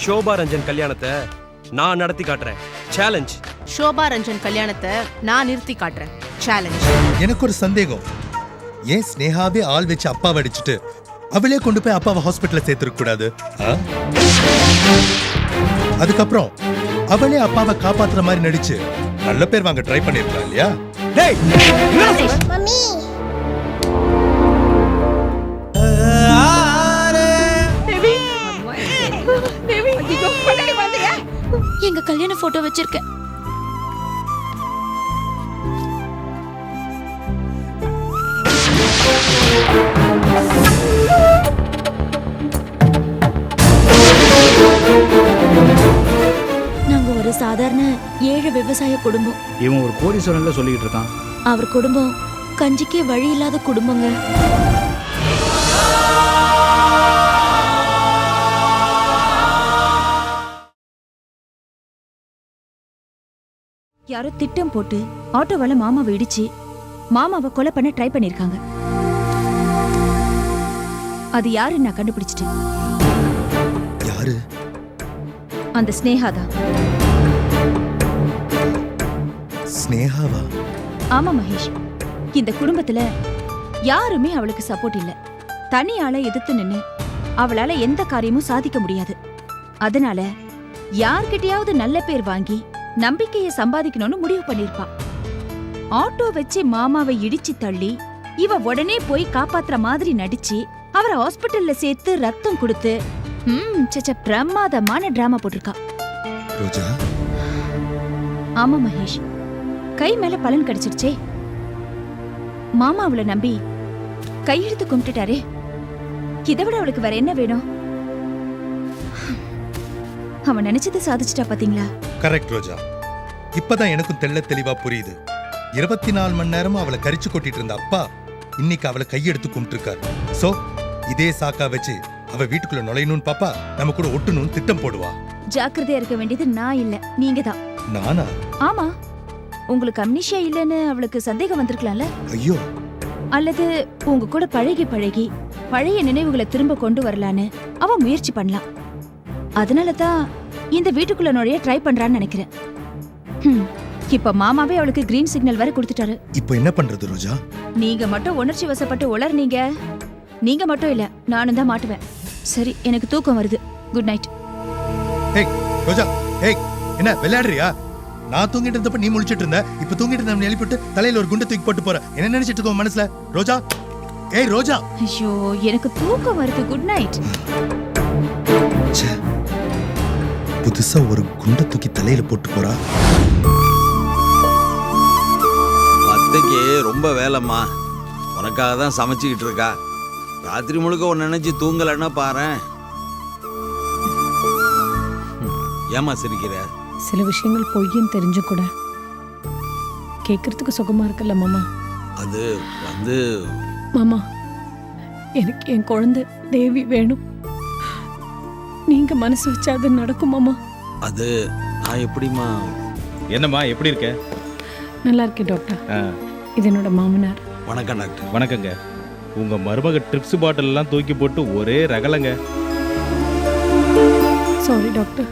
ஷோபா ரஞ்சன் கல்யாணத்தை நான் நடத்தி காட்டுறேன். சேலஞ்ச். ஷோபா ரஞ்சன் கல்யாணத்தை நான் நிறுத்தி காட்டுறேன். சேலஞ்ச். எனக்கு ஒரு சந்தேகம். ஏன் ஸ்னேகாவே ஆள் வச்சு அப்பாவை அடிச்சுட்டு அவளே கொண்டு போய் அப்பாவை ஹாஸ்பிட்டல்ல சேர்த்துருக்க கூடாது? அதுக்கப்புறம் அவளே அப்பாவை காப்பாத்துற மாதிரி நடிச்சு நல்ல பேர் வாங்க ட்ரை பண்ணிருக்கலாம் இல்லையா? டேய் மம்மி எங்க கல்யாண போட்டோ வச்சிருக்கேன். நாங்க ஒரு சாதாரண ஏழை விவசாய குடும்பம். இவன் ஒரு கோடீஸ்வரன்ல சொல்லிட்டு இருக்கான். அவர் குடும்பம் கஞ்சிக்கே வழி இல்லாத குடும்பங்க. யாரோ திட்டம் போட்டு ஆட்டோவால மாமாவை இடிச்சு மாமாவை கொலை பண்ண ட்ரை பண்ணிருக்காங்க. அது யாரு நான் கண்டுபிடிச்சிட்டேன். யாரு? அந்த ஸ்னேகா தான். ஸ்னேகாவா? ஆமா மகேஷ், இந்த குடும்பத்துல யாருமே அவளுக்கு சப்போர்ட் இல்ல. தனியால எதிர்த்து நின்னு அவளால எந்த காரியமும் சாதிக்க முடியாது. அதனால யார்கிட்டயாவது நல்ல பேர் வாங்கி நம்பிக்கையை சம்பாதிக்கணும்னு முடிவு பண்ணிருப்பா. ஆட்டோ வச்சு மாமாவை இடிச்சு தள்ளி இவ உடனே போய் காப்பாத்துற மாதிரி நடிச்சு அவரை ஹாஸ்பிட்டல்ல சேர்த்து ரத்தம் கொடுத்து பிரமாதமான டிராமா போட்டிருக்கா. ரோஜா? ஆமா மகேஷ், கை மேல பலன் கிடைச்சிருச்சே. மாமா அவளை நம்பி கையெழுத்து கும்பிட்டுட்டாரே. இதை விட அவளுக்கு வேற என்ன வேணும்? அவன் நினைச்சது சாதிச்சிட்டா பாத்தீங்களா? கரெக்ட் ரோஜா. இப்பதான் எனக்கும் தெள்ள தெளிவா புரியுது. 24 மணி நேரமும் அவளை கரிச்சு கொட்டிட்டு இருந்த அப்பா இன்னைக்கு அவளை கையெடுத்து கும்பிட்டுருக்காரு. சோ இதே சாக்கா வச்சு அவ வீட்டுக்குள்ள நுழையணும்னு பாப்பா நம்ம கூட ஒட்டணும்னு திட்டம் போடுவா. ஜாக்கிரதையா இருக்க வேண்டியது நான் இல்ல, நீங்க தான். நானா? ஆமா, உங்களுக்கு அம்னிஷியா இல்லன்னு அவளுக்கு சந்தேகம் வந்திருக்கலாம்ல. ஐயோ. அல்லது உங்க கூட பழகி பழகி பழைய நினைவுகளை திரும்ப கொண்டு வரலான்னு அவ முயற்சி பண்ணலாம். அதனாலதான் இந்த வீட்டுக்குள்ள நுழைய ட்ரை பண்றான்னு நினைக்கிறேன். இப்ப மாமாவே அவளுக்கு கிரீன் சிக்னல் வேற கொடுத்துட்டாரு. இப்போ என்ன பண்றது ரோஜா? நீங்க மட்டும் உணர்ச்சி வசப்பட்டு உளர்னீங்க. நீங்க மட்டும் இல்ல, நானும் தான் மாட்டுவேன். சரி, எனக்கு தூக்கம் வருது. Good night. ஏய் ரோஜா, ஏய் என்ன விளையாடுறியா? நான் தூங்கிட்டு இருந்தப்ப நீ முழிச்சிட்டு இருந்த. இப்ப தூங்கிட்டு இருந்த எழுப்பிட்டு தலையில ஒரு குண்டை தூக்கி போட்டு போற. என்ன நினைச்சிட்டு இருக்கோம் மனசுல? ரோஜா, ஏய் ரோஜா. ஐயோ, எனக்கு தூக்கம் வருது. Good night. புதுசா ஒரு குண்டை தூக்கி தலையில போட்டு போறா. அத்தைக்கு ரொம்ப வேலைம்மா. உனக்காக தான் சமைச்சுக்கிட்டு இருக்கா. ராத்திரி முழுக்க உன்னை நினைச்சு தூங்கலன்னா பாறேன். ஏமா சிரிக்கிற? சில விஷயங்கள் பொய்யும் தெரிஞ்சு கூட கேட்கறதுக்கு சுகமா இருக்குல்ல மாமா. அது வந்து மாமா, எனக்கு என் குழந்தை தேவி வேணும். நீங்க மனசு வச்சா அது நடக்கும் மாமா. அது நான் எப்படிமா? என்னம்மா, எப்படி இருக்க? நல்லா இருக்கேன் டாக்டர். இது என்னோட மாமனார். வணக்கம் டாக்டர். வணக்கங்க. உங்க மருமக ட்ரிப்ஸ் பாட்டில் எல்லாம் தூக்கி போட்டு ஒரே ரகலங்க. Sorry doctor.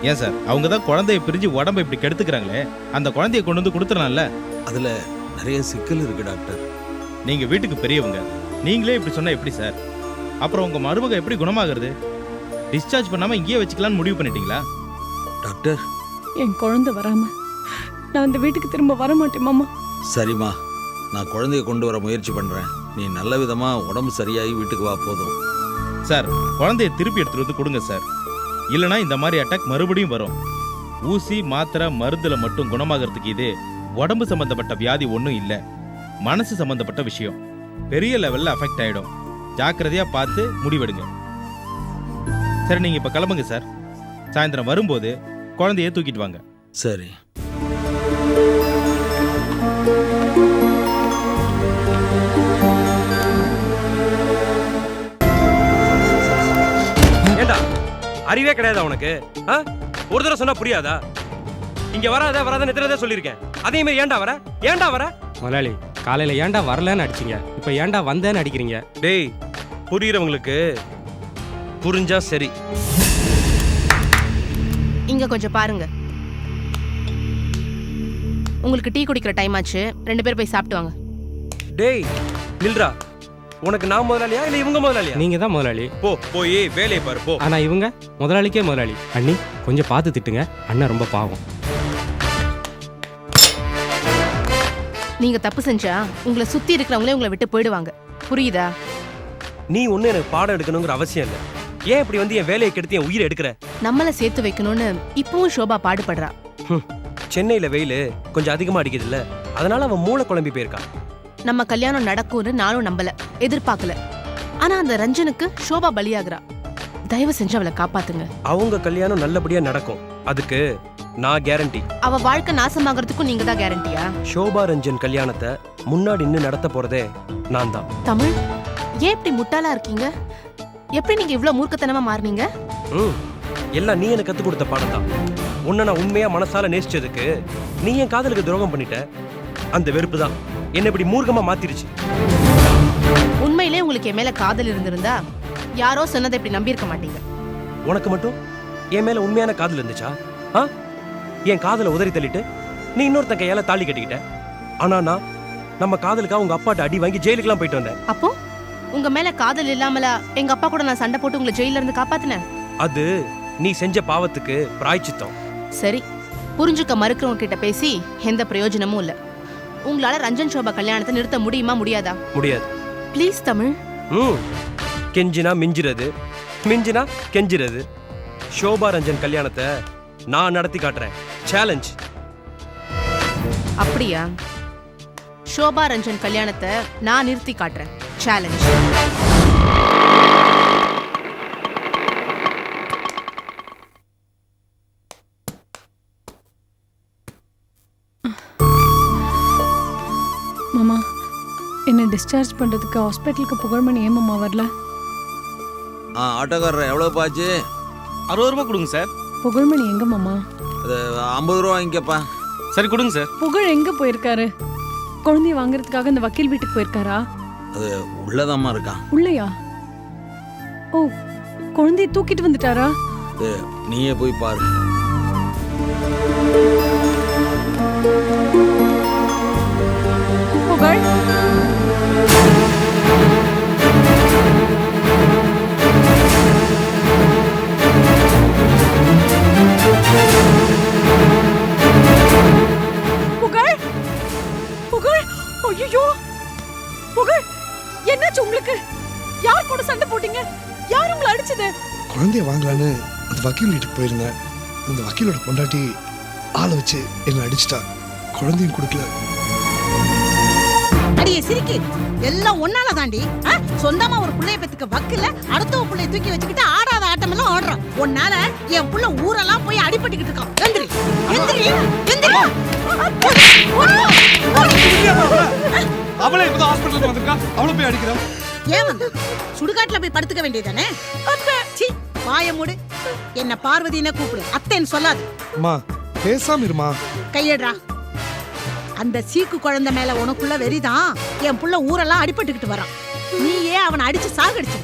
ஏன் சார், அவங்க தான் குழந்தைய பிரிஞ்சு உடம்பை இப்படி கெடுத்துக்கிறாங்களே, அந்த குழந்தைய கொண்டு வந்து கொடுத்துடலாம்ல. அதுல நிறைய சிக்கல் இருக்கு டாக்டர். நீங்க வீட்டுக்கு பெரியவங்க, நீங்களே இப்படி சொன்னா எப்படி சார்? அப்புறம் உங்க மருமக எப்படி குணமாகிறது? டிஸ்சார்ஜ் பண்ணாம இங்கேயே வச்சுக்கலாம்னு முடிவு பண்ணிட்டீங்களா? டாக்டர், என் குழந்தை வராம நான் இந்த வீட்டுக்கு திரும்ப வர மாட்டேன் மாமா. சரிம்மா, நான் குழந்தைய கொண்டு வர முயற்சி பண்றேன். நீ நல்ல விதமா உடம்பு சரியாகி வீட்டுக்கு வா போதும். சார், குழந்தைய திருப்பி எடுத்துட்டு வந்து கொடுங்க சார். இல்லைனா இந்த மாதிரி அட்டாக் மறுபடியும் வரும். ஊசி மாத்திரை மருந்துல மட்டும் குணமாகறதுக்கு இது உடம்பு சம்பந்தப்பட்ட வியாதி ஒன்றும் இல்லை, மனசு சம்பந்தப்பட்ட விஷயம். பெரிய லெவல்ல அஃபெக்ட் ஆயிடும். ஜாக்கிரதையா பார்த்து முடிவெடுங்க. சரி, நீங்க இப்ப கிளம்புங்க சார். சாயந்தரம் வரும்போது குழந்தைய தூக்கிட்டு வாங்க. சரி. ஏண்டா, அறிவே கிடையாதா உனக்கு? ஒரு தடவை சொன்னா புரியாதா? இங்க வராத எத்தனை சொல்லியிருக்கேன். அதே மாதிரி ஏண்டா வர? முதலாளி, காலையில ஏண்டா வரலன்னு அடிச்சிங்க, இப்ப ஏண்டா வந்தேன்னு அடிக்கிறீங்க. டேய், புரியுறவங்களுக்கு புரிஞ்சா சரி. கொஞ்சம் பாருங்க. உங்களுக்கு டீ குடிக்கிற டைம் ஆச்சு, 2 பேர் போய் சாப்பிட்டு வாங்க. டேய் நில்றா, உனக்கு நான் முதலாளியா இல்ல இவங்க முதலாளியா? நீங்க தான் முதலாளி. போய் வேலையை பாரு போ. ஆனா இவங்க முதலாளிக்கே முதலாளி. அண்ணி கொஞ்சம் பார்த்து திட்டுங்க, அண்ணன் ரொம்ப பாவம். நீங்க தப்பு செஞ்சா உங்களை சுத்தி இருக்கிறவங்களே உங்களை விட்டு போயிடுவாங்க, புரியுதா? நீ ஒண்ணு எனக்கு பாடம் எடுக்கணுங்கிற அவசியம் இல்ல. ஏன் இப்படி வந்து என் வேலையை கெடுத்து என் உயிரை எடுக்கிற? நம்மள சேர்த்து வைக்கணும்னு இப்பவும் சோபா பாடுபடுறா. சென்னையில வெயில் கொஞ்சம் அதிகமா அடிக்குது இல்ல, அதனால அவன் மூளை குழம்பி போயிருக்கான். நம்ம கல்யாணம் நடக்கும்னு நானும் நம்பல, எதிர்பார்க்கல. ஆனா அந்த ரஞ்சனுக்கு சோபா பலியாகிறா. தயவு செஞ்சு அவளை காப்பாத்துங்க. அவங்க கல்யாணம் நல்லபடியா நடக்கும், அதுக்கு நான் கேரண்டி. அவ வாழ்க்கை நாசமாகறதுக்கும் நீங்க தான் கேரண்டியா? ஷோபா ரஞ்சன் கல்யாணத்தை முன்னாடி நின்னு நடத்த போறதே நான் தான். தமிழ், ஏன் இப்படி முட்டாளா இருக்கீங்க? எப்படி நீங்க இவ்ளோ மூர்க்கத்தனமா மாறுனீங்க? எல்லாம் நீ எனக்கு கத்து கொடுத்த பாடம் தான். உன்னை நான் உண்மையா மனசால நேசிச்சதுக்கு நீ என் காதலுக்கு துரோகம் பண்ணிட்ட. அந்த வெறுப்பு தான் என்ன இப்படி மூர்க்கமா மாத்திருச்சு. உண்மையிலே உங்களுக்கு என் மேல காதல் இருந்திருந்தா யாரோ சொன்னதை இப்படி நம்பி இருக்க மாட்டீங்க. உனக்கு மட்டும் என் மேல உண்மையான காதல் இருந்துச்சா? என் காதலை உதறி தள்ளிட்டு நீ இன்னொருத்தன் கையால தாலி கட்டிக்கிட்ட. ஆனா நான் நம்ம காதலுக்காக உங்க அப்பாட்ட அடி வாங்கி ஜெயிலுக்குலாம் போயிட்டு வந்தேன். அப்போ உங்க மேல காதல் இல்லாமலா எங்க அப்பா கூட நான் சண்டை போட்டு உங்களை ஜெயில இருந்து காப்பாத்தினேன்? அது நீ செஞ்ச பாவத்துக்கு பிராய்ச்சித்தம். சரி, புரிஞ்சுக்க மறுக்கிறவங்க கிட்ட பேசி எந்த பிரயோஜனமும் இல்ல. உங்களால ரஞ்சன் சோபா கல்யாணத்தை நிறுத்த முடியுமா முடியாதா? முடியாது. ப்ளீஸ் தமிழ். கெஞ்சினா மிஞ்சிறது, மிஞ்சினா கெஞ்சிறது. ஷோபா ரஞ்சன் கல்யாணத்தை நான் நடத்தி காட்டுறேன். சேலஞ்ச். அப்படியா? ஷோபா ரஞ்சன் கல்யாணத்தை நான் நிறுத்தி காட்டுறேன். சேலஞ்ச். மாமா, என்னை டிஸ்சார்ஜ் பண்றதுக்கு ஹாஸ்பிட்டலுக்கு புகழ்மணி ஏன் மாமா வரல? ஆட்டோக்காரர் எவ்வளோ பாச்சு? 60 ரூபா கொடுங்க சார். புகழ்மணி எங்க மாமா? அது 50 ரூபா வாங்கிக்கப்பா. சரி கொடுங்க சார். புகழ் எங்க போயிருக்காரு? குழந்தைய வாங்குறதுக்காக இந்த வக்கீல் வீட்டுக்கு போயிருக்காரா? அது உள்ளதாம்மா இருக்கான். உள்ளயா? ஓ, குழந்தைய தூக்கிட்டு வந்துட்டாரா? அது நீயே போய் பாரு. புகழ், புகழ், புகழ், ஐயோ புகழ், என்னாச்சு உங்களுக்கு? யார் கூட சண்டை போட்டீங்க? யார் உங்களை அடிச்சது? குழந்தைய வாங்கலான்னு அந்த வக்கீல் வீட்டுக்கு போயிருந்தேன். அந்த வக்கீலோட பொண்டாட்டி ஆளை வச்சு என்ன அடிச்சிட்டா. குழந்தையும் கொடுக்கல. அடியே சிரிக்கி, எல்லாம் ஒன்னால தாண்டி. சொந்தமா ஒரு புள்ளைய பெத்துக்க வக்கீல அடுத்த புள்ளைய தூக்கி வச்சுக்கிட்டு ஆடாத ஆட்டம் எல்லாம் ஆடுறான். உன்னால என் புள்ள ஊரெல்லாம் போய் அடிபட்டுக்கிட்டு இருக்கான். எந்திரி எந்திரி எந்திரி. அவளே இப்பதான் ஹாஸ்பிடலுக்கு வந்திருக்கா. அவளை போய் அடிக்கிறான். ஏன் வந்த? சுடுகாட்டுல போய் படுத்துக்க வேண்டியதானே? சீ, வாய மூடு. என்ன பார்வதினே கூப்பிடு, அத்தைன்னு சொல்லாது. அம்மா பேசாம இருமா. கையடுறா. அந்த சீக்கு குழந்தை மேல உனக்குள்ள வெறிதான். என் புள்ள ஊரெல்லாம் அடிபட்டுக்கிட்டு வரான். நீயே அவனை அடிச்சு சாகடிச்சு.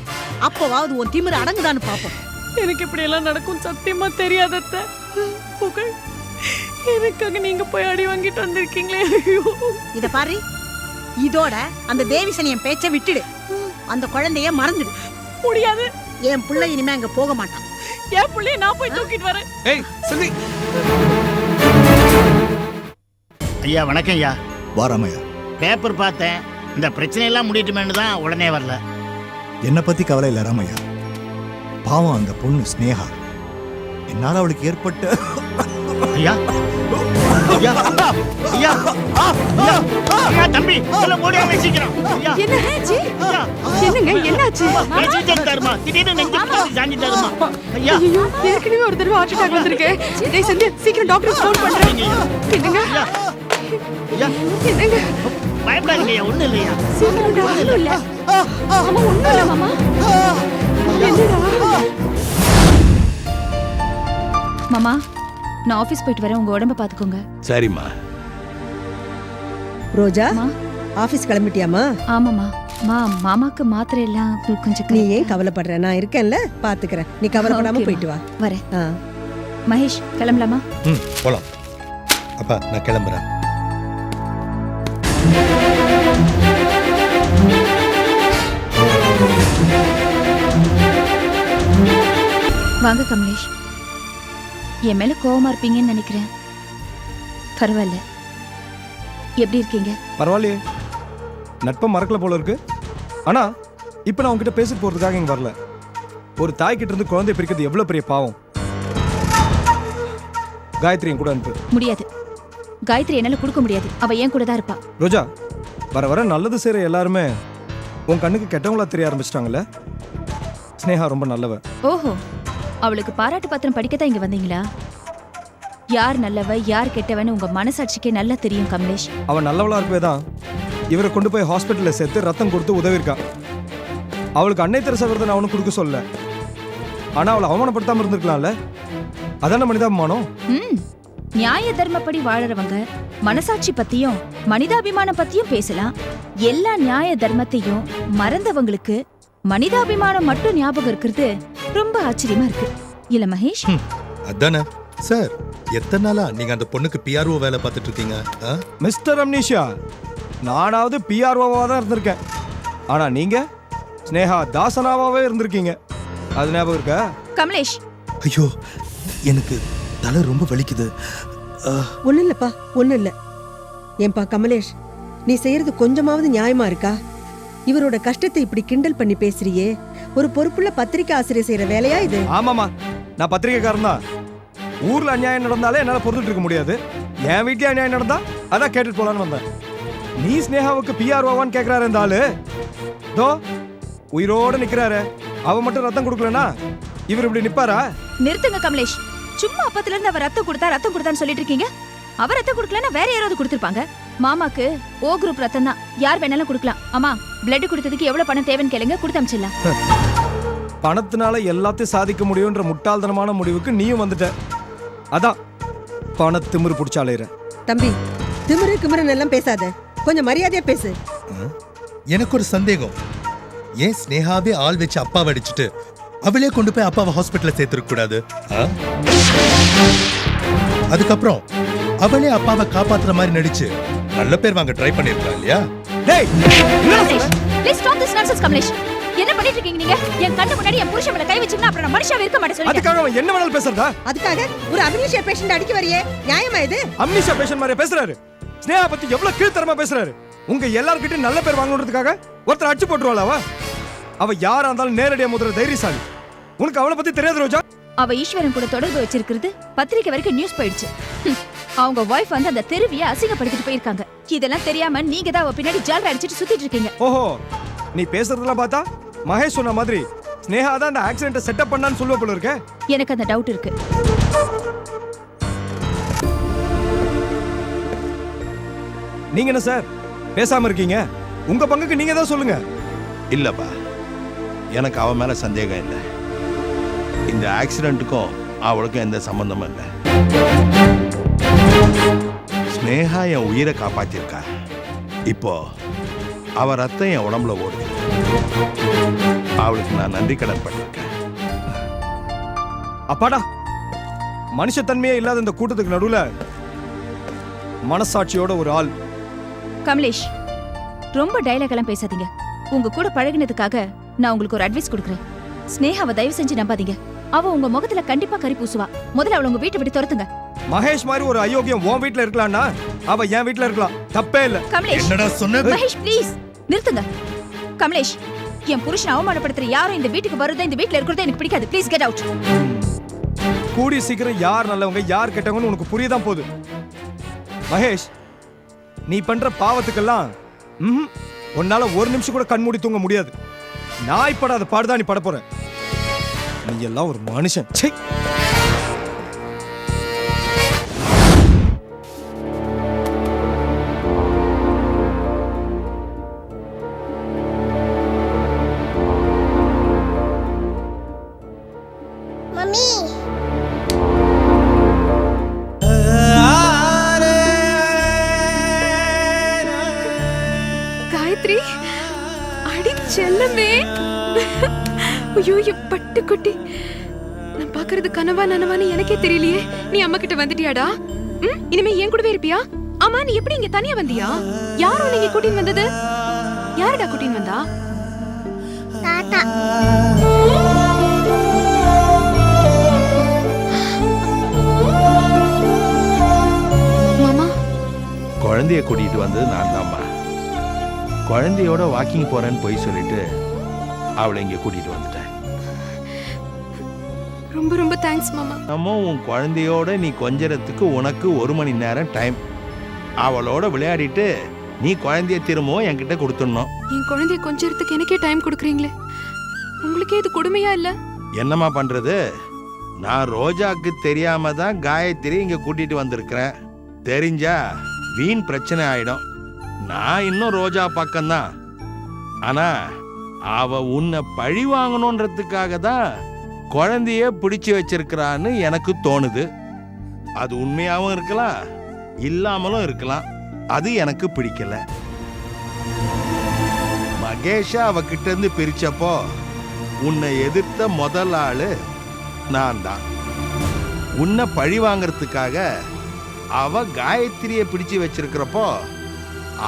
அப்போவாவது உன் திமிரு அடங்குதான்னு பாப்போம். எனக்கு இப்படி எல்லாம் நடக்கும் சத்தியமா தெரியாதத்த. புகழ், எனக்காக நீங்க போய் அடி வாங்கிட்டு வந்திருக்கீங்களே. இத பாரு, இதோட அந்த தேவிசனியன் பேச்ச விட்டுடு. அந்த குழந்தைய மறந்துடு. முடியாது. என் புள்ள இனிமே அங்க போக மாட்டான். என் புள்ளைய நான் போய் தூக்கிட்டு வரேன். ஏய் செல்வி. ஐயா வணக்கம் ஐயா. வாராமையா. பேப்பர் பார்த்தேன். இந்த பிரச்சனையெல்லாம் முடியட்டுமேனு தான் உடனே வரல. என்னை பத்தி கவலை இல்லை ராமையா. பாவம் அந்த பொண்ணு ஸ்னேகா. என்னால் அவளுக்கு ஏற்பட்ட ஐயா ஐயா ஐயா ஐயா ஐயா தம்பி சொல்ல முடியாம சீக்கிரம். என்னாச்சு? என்னங்க என்னாச்சு? தருமா திடீர்னு நெஞ்சு சாஞ்சி தருமா. ஐயா ஐயோ, ஏற்கனவே ஒரு தடவை ஹார்ட் அட்டாக் வந்திருக்கு. டேய் சந்தியா, சீக்கிரம் டாக்டர் ஃபோன் பண்றேன். என்னங்க ஐயா என்னங்க? பயப்படாதீங்க ஐயா, ஒண்ணும் இல்லையா. சீக்கிரம் டாக்டர் இல்ல. அம்மா ஒண்ணும் இல்ல மாமா. என்னடா? மாமா, நான் ஆபீஸ் போயிட்டு வரேன். உங்க உடம்ப பாத்துக்கோங்க. சரிம்மா. ரோஜா, அம்மா. ஆபீஸ் கிளம்பிட்டியாமா? ஆமாமா. மாமாக்கு மாத்திரை எல்லாம் கொஞ்சம் நீ ஏன் கவலைப்படுற? நான் இருக்கேன்ல, பாத்துக்கிறேன். நீ கவலைப்படாம ஓகேம்மா. போயிட்டு வா. வரேன். மகேஷ் கிளம்பலாமா? போலாம். அப்பா நான் கிளம்புறேன். வாங்க கமலேஷ். என் மேல கோவமா இருப்பீங்கன்னு நினைக்கிறேன். பரவாயில்ல. எப்படி இருக்கீங்க? பரவாயில்லையே, நட்பை மறக்கல போல இருக்கு. ஆனா இப்ப நான் உங்ககிட்ட பேசிட்டு போறதுக்காக இங்க வரல. ஒரு தாய் கிட்ட இருந்து குழந்தை பிரிக்கிறது எவ்வளவு பெரிய பாவம். காயத்ரி என் கூட அனுப்பு. முடியாது. காயத்ரி என்னால கொடுக்க முடியாது. அவ ஏன் கூட தான் இருப்பா. ரோஜா, வர வர நல்லது செய்யற எல்லாருமே உன் கண்ணுக்கு கெட்டவங்களா தெரிய ஆரம்பிச்சிட்டாங்கல்ல. ஸ்னேகா ரொம்ப நல்லவ. ஓஹோ, அவளுக்கு பாராட்டு பத்திரம் படிக்கத்தான் இங்க வந்தீங்களா? யார் நல்லவ யார் கெட்டவன்னு உங்க மனசாட்சிக்கே நல்லா தெரியும் கமலேஷ். அவன் நல்லவளா இருக்கவே தான் இவரை கொண்டு போய் ஹாஸ்பிட்டல்ல சேர்த்து ரத்தம் கொடுத்து உதவி இருக்கா. அவளுக்கு அன்னை தெரசா விருதை நான் அவனும் கொடுக்க சொல்ல. ஆனா அவளை அவமானப்படுத்தாம இருந்திருக்கலாம்ல. அதான மனிதாபிமானம். நியாய தர்மப்படி வாழறவங்க மனசாட்சி பத்தியும் மனிதாபிமானம் பத்தியும் பேசலாம். எல்லா நியாய தர்மத்தையும் மறந்தவங்களுக்கு மனிதாபிமானம் மட்டும் ஞாபகம் இருக்கிறது ரொம்ப ஆச்சரியமா இருக்கு இல்ல மகேஷ்? அதானே சார். எத்தனை நாளா நீங்க அந்த பொண்ணுக்கு பிஆர்ஓ வேலை பார்த்துட்டு இருக்கீங்க? மிஸ்டர் அம்னிஷா, நானாவது பிஆர்ஓவா தான் இருந்திருக்கேன். ஆனா நீங்க ஸ்னேகா தாசனாவே இருந்திருக்கீங்க. அது ஞாபகம் இருக்கா? கமலேஷ், ஐயோ எனக்கு தலை ரொம்ப வலிக்குது. ஒண்ணு இல்லப்பா, ஒண்ணு இல்ல. ஏன்பா கமலேஷ், நீ செய்யறது கொஞ்சமாவது நியாயமா இருக்கா? இவரோட கஷ்டத்தை இப்படி கிண்டல் பண்ணி பேசுறியே. ஒரு பொறுப்புள்ள பத்திரிகை ஆசிரியர் செய்யற வேலையா இது? ஆமாமா, நான் பத்திரிகைக்காரன் தான். ஊர்ல அநியாயம் நடந்தாலே என்னால பொறுத்துட்டு இருக்க முடியாது. என் வீட்லயே அநியாயம் நடந்தா அதான் கேட்டுட்டு போலான்னு வந்தேன். நீ ஸ்னேகாவுக்கு பிஆர்ஓவான்னு கேக்குறாரு இந்த ஆளு. தோ உயிரோட நிக்கிறாரு. அவ மட்டும் ரத்தம் கொடுக்கலனா இவர் இப்படி நிப்பாரா? நிறுத்துங்க கமலேஷ். சும்மா அப்பத்துல இருந்து அவர் ரத்தம் கொடுத்தான்னு சொல்லிட்டு இருக்கீங்க. அவர் ரத்தம் கொடுக்கலன்னா வேற யாராவது கொடுத்திருப்பாங்க. மாமாக்கு ஓ குரூப் ரத்தம் தான், யார் வேணாலும் கொடுக்கலாம். ஆமா, பிளட் கொடுத்ததுக்கு எவ்வளவு பணம் தேவைன்னு கேளுங்க, கொடுத்து அனுப்பிச்சிடலாம். பணத்தினால எல்லாத்தையும் சாதிக்க முடியும்ன்ற முட்டாள்தனமான முடிவுக்கு நீயும் வந்துட்ட. அதான் பண திமிரு பிடிச்சாலேற. தம்பி, திமிரு கிமிருன்னு எல்லாம் பேசாத, கொஞ்சம் மரியாதையா பேசு. எனக்கு ஒரு சந்தேகம். ஏன் ஸ்னேகாவே ஆள் வச்சு அப்பாவை அடிச்சுட்டு அவளே கொண்டு போய் அப்பாவை ஹாஸ்பிட்டல்ல சேர்த்துருக்க கூடாது? அதுக்கப்புறம் அவளே அப்பாவை காப்பாத்துற மாதிரி நடிச்சு நல்ல பேர் வாங்க ட்ரை பண்ணிருக்கலாம் இல்லையா? டேய், please stop this nonsense Kamlesh. என்ன பண்ணிட்டு இருக்கீங்க நீங்க? என் கண்ணு முன்னாடி என் புருஷன் மேல கை வச்சீங்கன்னா அப்புறம் நான் மனுஷாவே இருக்க மாட்டேன் சொல்லுங்க. அதுக்காக அவன் என்ன வேணாலும் பேசுறதா? அதுக்காக ஒரு அம்னிஷியா பேஷண்ட் அடிக்க வரியே, நியாயமா இது? அம்னிஷா பேஷண்ட் மாதிரி பேசுறாரு. ஸ்னேகா பத்தி எவ்வளவு கீழ்த்தரமா பேசுறாரு. உங்க எல்லார்கிட்டயும் நல்ல பேர் வாங்கணுன்றதுக்காக ஒருத்தர் அடிச்சு போட்டுருவாளா? அவ யாரா இருந்தாலும் நேரடியா முதல்ல தைரியசாலி. உனக்கு அவளை பத்தி தெரியாது ரோஜா? அவ ஈஸ்வரன் கூட தொடர்பு வச்சிருக்கிறது பத்திரிக்கை வரைக்கும் நியூஸ் போயிடுச்சு. அவங்க வைஃப் வந்து அந்த தெருவியை அசிங்கப்படுத்திட்டு போயிருக்காங்க. இதெல்லாம் தெரியாம நீங்க தான் அவ பின்னாடி ஜாலரா அடிச்சிட்டு சுத்திட்டு இருக்கீங்க. ஓஹோ, நீ பேசுறதெல்லாம் பார்த்தா மகேஷ் சொன்ன மாதிரி ஸ்னேகா தான் அந்த ஆக்சிடென்ட்டை செட்டப் பண்ணான்னு சொல்லுவ போல இருக்க. எனக்கு அந்த டவுட் இருக்கு. நீங்க என்ன சார் பேசாம இருக்கீங்க? உங்க பங்குக்கு நீங்க தான் சொல்லுங்க. இல்லப்பா, எனக்கு அவன் மேல சந்தேகம் இல்லை. இந்த ஆக்சிடென்ட்டுக்கும் அவளுக்கும் எந்த சம்பந்தமும் இல்லை. ஸ்னேகா என் உயிரை காப்பாத்திருக்கா. இப்போ அவ ரத்தம் என் உடம்புல ஓடுது. அவளுக்கு நான் நன்றி கடன் பண்ணிருக்கேன். அப்பாடா, மனுஷத்தன்மையே இல்லாத இந்த கூட்டத்துக்கு நடுவுல மனசாட்சியோட ஒரு ஆள். கமலேஷ், ரொம்ப டயலாக் எல்லாம் பேசாதீங்க. உங்க கூட பழகினதுக்காக நான் உங்களுக்கு ஒரு அட்வைஸ் கொடுக்குறேன். ஸ்னேகாவை தயவு செஞ்சு நம்பாதீங்க. அவ உங்க முகத்துல கண்டிப்பா கறி பூசுவா. முதல்ல அவளை உங்க வீட்டை விட்டு துரத்துங்க. மகேஷ் மாதிரி ஒரு அயோக்கியம் உன் வீட்ல இருக்கலாம்னா அவ என் வீட்ல இருக்கலாம், தப்பே இல்ல. கமலேஷ், என்னடா சொன்னது? மகேஷ் ப்ளீஸ் நிறுத்துங்க. கமலேஷ், என் புருஷனை அவமானப்படுத்துற யாரும் இந்த வீட்டுக்கு வரதோ இந்த வீட்ல இருக்கிறதோ எனக்கு பிடிக்காது. Please get out. கூடி சீக்கிரம் யார் நல்லவங்க யார் கெட்டவங்கன்னு உனக்கு புரியதான் போகுது. மகேஷ், நீ பண்ற பாவத்துக்கெல்லாம் உன்னால ஒரு நிமிஷம் கூட கண் மூடி தூங்க முடியாது. நாய் படாத பாடுதான் நீ பட போற. நீ எல்லாம் ஒரு மனுஷன். ச்சே. மம்மி, காயத்ரி, அடி செல்லமே. ஐயோ, என் பட்டு குட்டி. நான் பாக்குறது கனவா நனவான்னு எனக்கே தெரியலையே. நீ அம்மா கிட்ட வந்துட்டியாடா? இனிமே என் கூடவே இருப்பியா? ஆமா, நீ எப்படி இங்க தனியா வந்தியா? யாரும் நீங்க கூட்டின்னு வந்தது? யாருடா கூட்டின்னு வந்தா? தாத்தா. மாமா, குழந்தைய கூட்டிட்டு வந்தது நான் தான்மா. குழந்தையோட வாக்கிங் போறேன்னு போய் சொல்லிட்டு அவளை இங்க கூட்டிட்டு வந்துட்டேன். ரொம்ப ரொம்ப தேங்க்ஸ் மாமா. நம்ம உன் குழந்தையோட நீ கொஞ்சறதுக்கு உனக்கு 1 மணி நேரம் டைம். அவளோட விளையாடிட்டு நீ குழந்தைய திரும்பவும் என்கிட்ட கொடுத்துடணும். என் குழந்தைய கொஞ்சறதுக்கு எனக்கே டைம் கொடுக்குறீங்களே, உங்களுக்கே இது கொடுமையா இல்ல? என்னம்மா பண்றது? நான் ரோஜாக்கு தெரியாம தான் காயத்ரி இங்க கூட்டிட்டு வந்திருக்கிறேன். தெரிஞ்சா வீண் பிரச்சனை ஆயிடும். நான் இன்னும் ரோஜா பக்கம்தான். ஆனா அவ உன்னை பழி வாங்கணுன்றதுக்காக தான் குழந்தைய பிடிச்சு வச்சிருக்கிறான்னு எனக்கு தோணுது. அது உண்மையாவும் இருக்கலாம், இல்லாமலும் இருக்கலாம். அது எனக்கு பிடிக்கல. மகேஷா அவகிட்ட இருந்து பிரிச்சப்போ உன்னை எதிர்த்த முதல் ஆளு நான் தான். உன்னை பழி வாங்கறதுக்காக அவ காயத்ரிய பிடிச்சு வச்சிருக்கிறப்போ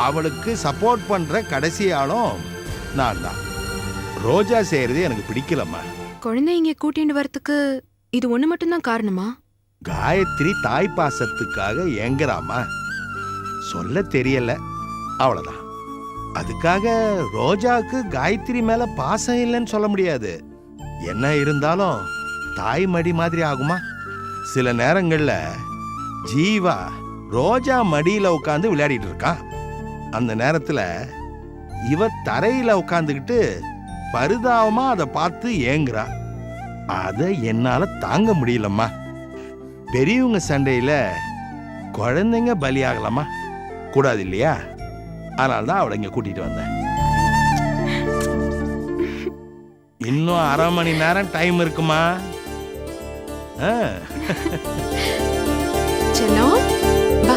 அவளுக்கு சப்போர்ட் பண்ற கடைசி ஆளும் நான் தான். ரோஜா செய்யறது எனக்கு பிடிக்கலம்மா. குழந்தை இங்க கூட்டிட்டு வரதுக்கு இது ஒண்ணு மட்டும்தான் காரணமா? காயத்ரி தாய் பாசத்துக்காக ஏங்குறாமா, சொல்ல தெரியல, அவ்வளவுதான். அதுக்காக ரோஜாக்கு காயத்ரி மேல பாசம் இல்லைன்னு சொல்ல முடியாது. என்ன இருந்தாலும் தாய் மடி மாதிரி ஆகுமா? சில நேரங்கள்ல ஜீவா ரோஜா மடியில உட்காந்து விளையாடிட்டு இருக்கான். அந்த நேரத்துல இவ தரையில உட்காந்துக்கிட்டு பரிதாபமா அதை பார்த்து ஏங்குறா. அதை என்னால தாங்க முடியலம்மா. பெரியவங்க சண்டையில குழந்தைங்க பலியாகலாமா? கூடாது இல்லையா? அதனால்தான் அவளை இங்க கூட்டிட்டு வந்தேன். இன்னும் 1/2 மணி நேரம் டைம் இருக்குமா? செல்லம், வா.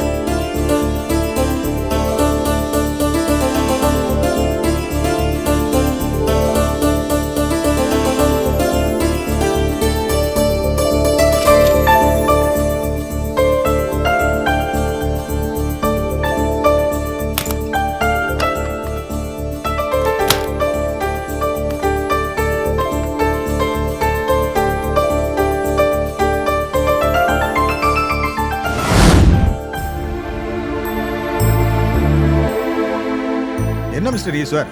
என்ன மிஸ்டர் ஈஸ்வர்,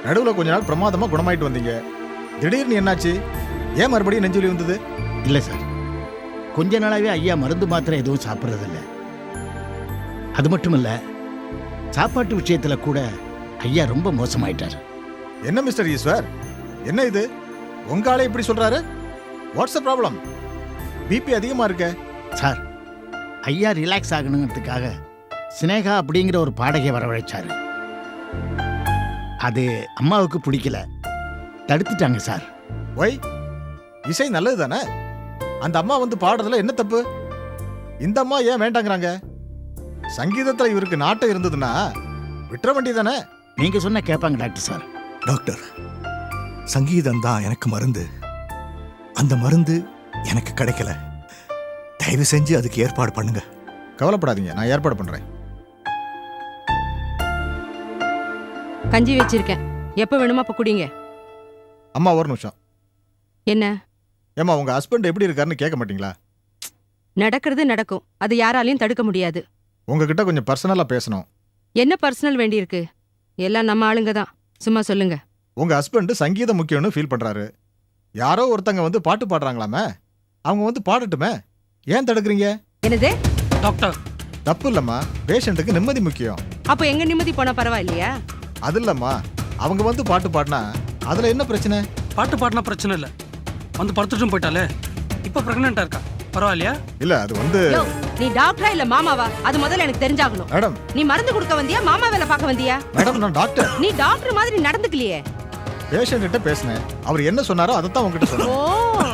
நடுவில் கொஞ்ச நாள் பிரமாதமா குணமாயிட்டு வந்தீங்க, திடீர்னு என்னாச்சு? ஏன் மறுபடியும் நெஞ்சுவலி வந்தது? இல்லை சார், கொஞ்ச நாளாவே ஐயா மருந்து மாத்திரை எதுவும் சாப்பிட்றதில்ல. அது மட்டும் இல்லை, சாப்பாட்டு விஷயத்தில் கூட ஐயா ரொம்ப மோசமாயிட்டார். என்ன மிஸ்டர் ஈஸ்வர், என்ன இது? உங்க ஆளே இப்படி சொல்றாரு? What's the problem? பிபி அதிகமா இருக்க? சார், ஐயா ரிலாக்ஸ் ஆகணுங்கிறதுக்காக சினேகா அப்படிங்கிற ஒரு பாடகை வரவழைச்சாரு. அது அம்மாவுக்கு பிடிக்கல, தடுத்துட்டாங்க சார். ஒய், இசை நல்லது தானே? அந்த அம்மா வந்து பாடுறதுல என்ன தப்பு? இந்த அம்மா ஏன் வேண்டாங்கிறாங்க? சங்கீதத்துல இவருக்கு நாட்டம் இருந்ததுன்னா விட்டுற வேண்டியதானே? நீங்க சொன்ன கேட்பாங்க டாக்டர் சார். டாக்டர், சங்கீதம் தான் எனக்கு மருந்து. அந்த மருந்து எனக்கு கிடைக்கல. தயவு செஞ்சு அதுக்கு ஏற்பாடு பண்ணுங்க. கவலைப்படாதீங்க, நான் ஏற்பாடு பண்றேன். கஞ்சி வச்சிருக்கேன், எப்ப வேணுமா அப்ப குடிங்க. அம்மா ஒரு நிமிஷம். என்ன? ஏம்மா, உங்க ஹஸ்பண்ட் எப்படி இருக்காருன்னு கேட்க மாட்டீங்களா? நடக்கிறது நடக்கும், அது யாராலையும் தடுக்க முடியாது. உங்ககிட்ட கொஞ்சம் பர்சனலா பேசணும். என்ன பர்சனல் வேண்டியிருக்கு? எல்லாம் நம்ம ஆளுங்க தான், சும்மா சொல்லுங்க. உங்க ஹஸ்பண்ட் சங்கீதம் முக்கியம்னு ஃபீல் பண்றாரு. யாரோ ஒருத்தங்க வந்து பாட்டு பாடுறாங்களாமே, அவங்க வந்து பாடட்டுமே, ஏன் தடுக்கிறீங்க? என்னது? டாக்டர், தப்பு இல்லம்மா, பேஷண்ட்டுக்கு நிம்மதி முக்கியம். அப்ப எங்க நிம்மதி போனா பரவாயில்லையா? அது இல்லம்மா, அவங்க வந்து பாட்டு பாடினா அதுல என்ன பிரச்சனை? பாட்டு பாடினா பிரச்சனை இல்ல, வந்து படுத்துட்டும் போயிட்டாலே. இப்ப பிரெக்னெண்டா இருக்கா, பரவாயில்லையா? இல்ல, அது வந்து நீ டாக்டரா இல்ல மாமாவா? அது முதல்ல எனக்கு தெரிஞ்சாகணும். மேடம், நீ மருந்து கொடுக்க வந்தியா, மாமா வேலை பார்க்க வந்தியா? மேடம், நான் டாக்டர். நீ டாக்டர் மாதிரி நடந்துக்கலையே. பேஷண்ட் கிட்ட பேசினேன், அவர் என்ன சொன்னாரோ அதை தான் உங்ககிட்ட சொன்னேன். ஓ,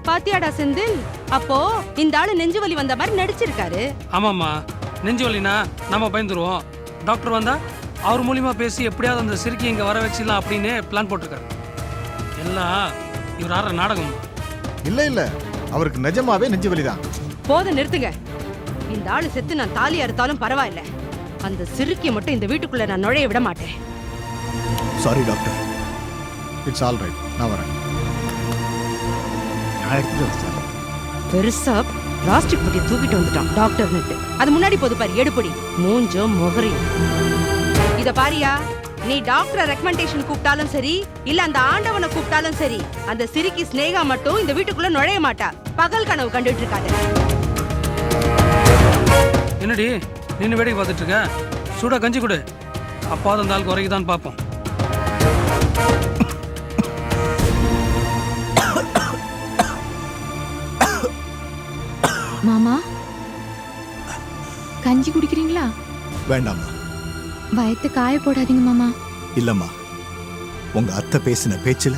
பாத்தியாடா செந்தில், அப்போ இந்த ஆளு நெஞ்சு வலி வந்த மாதிரி நடிச்சிருக்காரு. ஆமாம்மா, நெஞ்சு வலினா நம்ம பயந்துருவோம். டாக்டர் வந்தா அவர் மூலியமா பேசி எப்படியாவது அந்த சிறுக்கி இங்க வர வச்சிடலாம் அப்படின்னு பிளான் போட்டிருக்காரு. எல்லாம் இவர் ஆடுற நாடகம். இல்ல இல்ல, அவருக்கு நிஜமாவே நெஞ்சு வலிதான். போதும் நிறுத்துங்க. இந்த ஆளு செத்து நான் தாலி அறுத்தாலும் பரவாயில்ல, அந்த சிறுக்கியை மட்டும் இந்த வீட்டுக்குள்ள நான் நுழைய விட மாட்டேன். Sorry doctor. It's all right, நான் வரேன். நான் எடுத்துட்டு வரேன் சார். பெருசா பிளாஸ்டிக் பொட்டியை தூக்கிட்டு வந்துட்டான் டாக்டர்னுட்டு. அது முன்னாடி போது பாரு எடுப்படி மூஞ்சோ முகரையும். இத பாரியா, நீ டாக்டரை ரெக்கமெண்டேஷன் கூப்பிட்டாலும் சரி, இல்ல அந்த ஆண்டவனை கூப்பிட்டாலும் சரி, அந்த சிறுக்கி ஸ்னேகா மட்டும் இந்த வீட்டுக்குள்ள நுழைய மாட்டா. பகல் கனவு கண்டுட்டு இருக்காது. என்னடி நின்று வேடிக்கை பார்த்துட்டு இருக்க? சூடா கஞ்சி கொடு, அப்பாவது அந்த ஆளுக்கு உரைக்குதான் பார்ப்போம். மாமா கஞ்சி குடிக்கிறீங்களா? வேண்டாம்மா. வயத்தை காய போடாதீங்க மாமா. இல்லம்மா, உங்க அத்தை பேசின பேச்சில்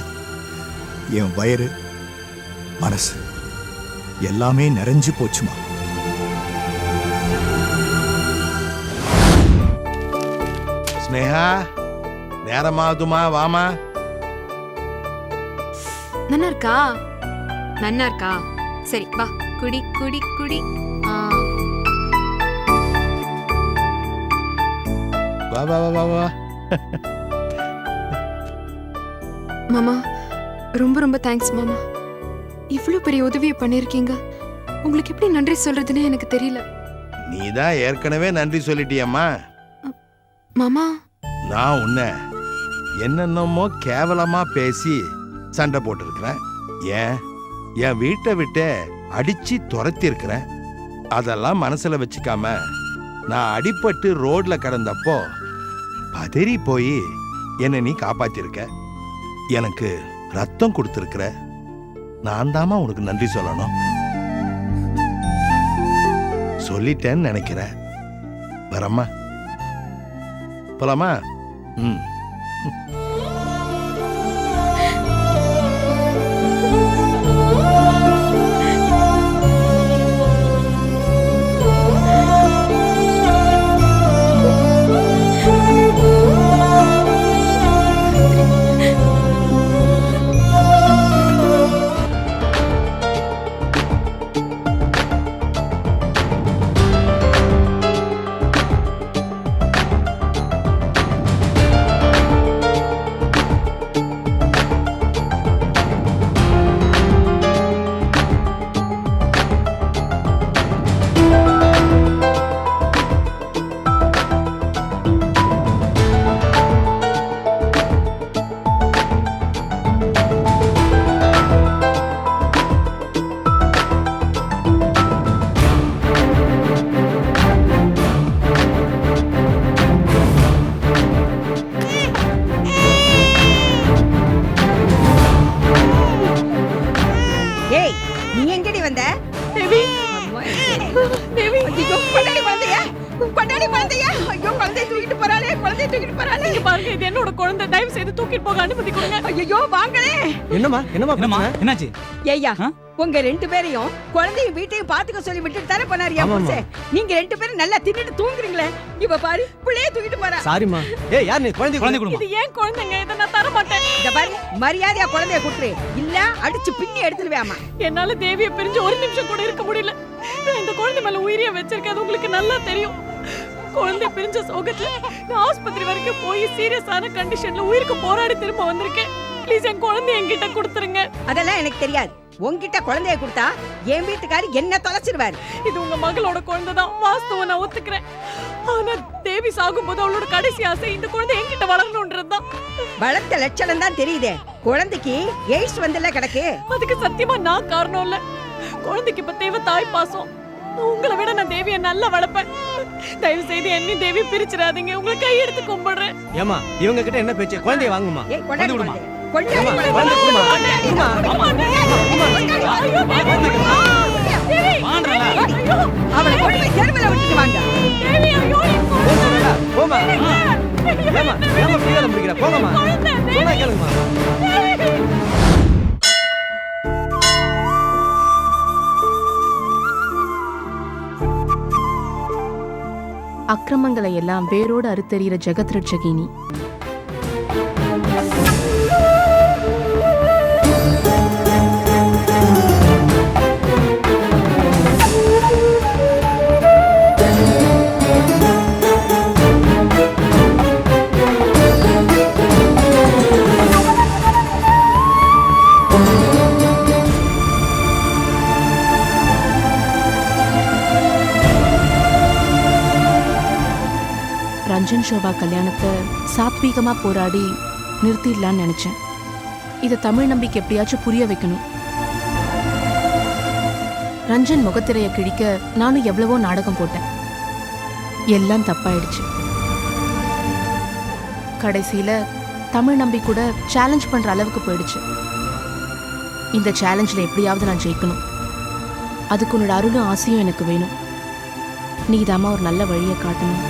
என் வயிறு மனசு எல்லாமே நிறைஞ்சு போச்சுமா. ஸ்னேகா, நேரமாகுதுமா, வாமா. நன்னா இருக்கா? நன்னா இருக்கா? சரி வா, குடி குடி குடி. வா வா வா வா. மாமா ரொம்ப ரொம்ப தேங்க்ஸ் மாமா. இவ்வளவு பெரிய உதவியை பண்ணிருக்கீங்க. உங்களுக்கு எப்படி நன்றி சொல்றதுன்னு எனக்கு தெரியல. நீ தான் ஏற்கனவே நன்றி சொல்லிட்டியம்மா. மாமா நான் உன்னை என்னென்னமோ கேவலமா பேசி சண்டை போட்டிருக்கிறேன். என் வீட்டை விட்டு அடிச்சு துரத்தி இருக்கிறேன். அதெல்லாம் மனசுல வச்சுக்காம நான் அடிபட்டு ரோட்ல கிடந்தப்போ பதறி போய் என்னை நீ காப்பாத்திருக்க. எனக்கு ரத்தம் கொடுத்திருக்கிற. நான் தாமா உனக்கு நன்றி சொல்லணும். சொல்லிட்டேன்னு நினைக்கிறேன். வரம்மா, போலாமா? ம். என்னாச்சு? ஏய்யா, உங்க ரெண்டு பேரையும் குழந்தையும் வீட்டையும் பாத்துக்க சொல்லி விட்டுட்டு தானே போனாரியா புருஷன்? நீங்க ரெண்டு பேரும் நல்லா தின்னுட்டு தூங்குறீங்களே. இவ பாரு, புள்ளைய தூக்கிட்டு போறா. சாரிமா. ஏய், யார் நீ? குழந்தை கொடுங்க. இது ஏன் குழந்தைங்க? இத நான் தர மாட்டேன். இத பாரு, மரியாதையா குழந்தைய குடுத்துரு, இல்ல அடிச்சு பின்னி எடுத்துருவேமா. என்னால தேவியை பிரிஞ்சு ஒரு நிமிஷம் கூட இருக்க முடியல. நான் இந்த குழந்தை மேல உயிரியா வச்சிருக்கேன், அது உங்களுக்கு நல்லா தெரியும். குழந்தை பிரிஞ்ச சோகத்துல நான் ஆஸ்பத்திரி வரைக்கும் போய் சீரியஸான கண்டிஷன்ல உயிருக்கு போராடி திரும்ப வந்திருக்கேன். ப்ளீஸ் என் குழந்தைய என்கிட்ட கொடுத்துருங்க. அதெல்லாம் எனக்கு தெரியாது. உன்கிட்ட குழந்தைய கொடுத்தா என் வீட்டுக்காரி என்ன தொலைச்சிருவாரு. இது உங்க மகளோட குழந்தை தான், வாஸ்தவ நான் ஒத்துக்கிறேன். ஆனா தேவி சாகும்போது அவளோட கடைசி ஆசை இந்த குழந்தை என்கிட்ட வளரணும்ன்றதுதான். வளர்த்த லட்சணம் தான் தெரியுதே. குழந்தைக்கு எய்ட்ஸ் வந்துல கிடக்கு. அதுக்கு சத்தியமா நான் காரணம் இல்ல. குழந்தைக்கு இப்ப தேவை தாய் பாசம். உங்களை விட நான் தேவியை நல்லா வளர்ப்பேன். தயவு செய்து என்னை தேவி பிரிச்சிடாதீங்க. உங்களை கையெடுத்து கும்பிடுறேன். ஏமா, இவங்க கிட்ட என்ன பேச்சு? குழந்தைய வாங்குமா. ஏய், கொண்டாடி விடுமா. அவளை கொண்டு போய் தெருவுல விட்டுட்டு வாங்க. போமா. ஏமா, ஏமா பிரியாத முடிக்கிற. போங்கம்மா. சொன்னா கேளுங்கம்மா. அக்கிரமங்களை எல்லாம் வேரோடு அறுத்தெறிகிற ஜெகத் ரட்சகினி. ரஞ்சன் சோபா கல்யாணத்தை சாத்வீகமா போராடி நிறுத்திடலான்னு நினைச்சேன். இதை தமிழ் நம்பிக்கை எப்படியாச்சும் புரிய வைக்கணும். ரஞ்சன் முகத்திரைய கிழிக்க நானும் எவ்வளவோ நாடகம் போட்டேன். எல்லாம் தப்பாயிடுச்சு. கடைசியில தமிழ் நம்பி கூட சேலஞ்ச் பண்ற அளவுக்கு போயிடுச்சு. இந்த சேலஞ்சில் எப்படியாவது நான் ஜெயிக்கணும். அதுக்கு உன்னோட அருளும் ஆசையும் எனக்கு வேணும். நீதாம்மா ஒரு நல்ல வழியை காட்டணும்.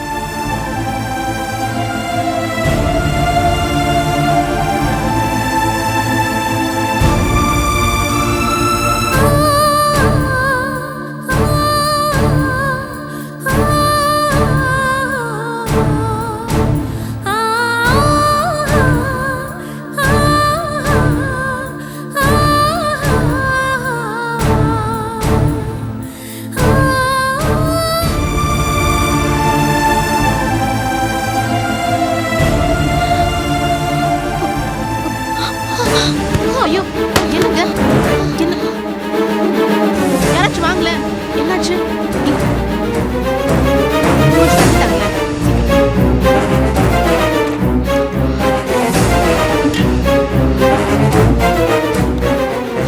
ஐயோ, என்னங்க? என்ன? யாராச்சும் வாங்கல. என்னாச்சு?